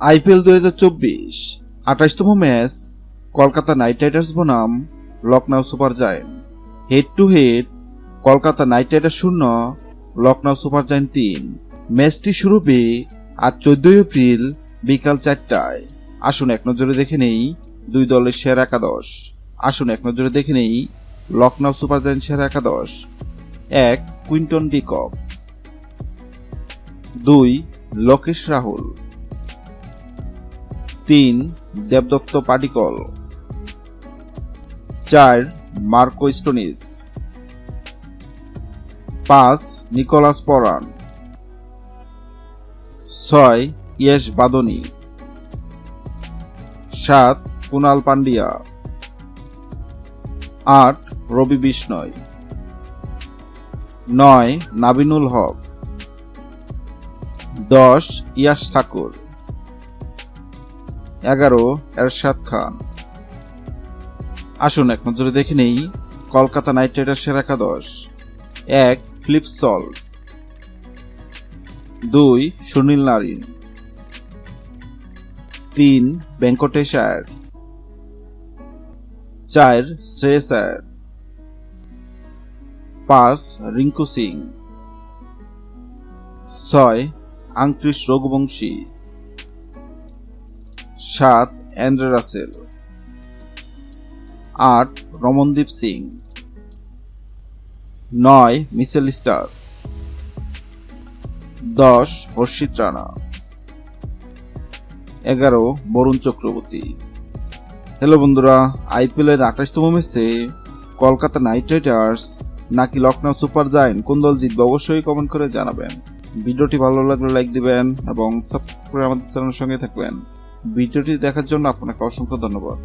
IPL 2024 28তম match Kolkata knight riders বনাম Lucknow super giant. Head to head Kolkata knight riders 0, Lucknow super giant 3। ম্যাচটি শুরু হবে আজ 14 এপ্রিল বিকাল 4টায়। আসুন এক নজরে দেখে নেই দুই দলের সেরা একাদশ। লখনউ সুপার জায়ান্ট সেরা একাদশ: 1 Quinton de Kock, 2 Lokesh Rahul, 3 দেবদত্ত Padikkal, 4 Marco Stoinis, 5 Nicholas Pooran, 6 Yash Badoni, 7 Krunal Pandya, 8 Ravi Bishnoi, 9 Naveenul Haq, 10 Yash Thakur, 11 Arshad Khan. আসুন এক নজরে দেখে নেই কলকাতা নাইট রাইডার্সের একাদশ: 1 Philip Salt, 2 Sunil Narine, 3 Venkatesh Iyer, 4 Shreyas Iyer, 5 Rinku Singh, 6 Angkrish Raghuvanshi, 7 Andre Russell, 8 Ramandeep Singh, 9 Mitchell Starc, 10 Harshit Rana, 11 Varun Chakravarthy. Hello বন্ধুরা, আইপিএল এর 28তম ম্যাচে কলকাতা নাইট রাইডার্স নাকি লখনউ সুপার জায়ান্ট কোন দল জিতবে অবশ্যই কমেন্ট করে জানাবেন। ভিডিওটি ভালো লাগলে লাইক দিবেন এবং সাবস্ক্রাইব করে আমাদের চ্যানেলের সঙ্গে থাকবেন। ভিডিওটি দেখার জন্য আপনাকে অসংখ্য ধন্যবাদ।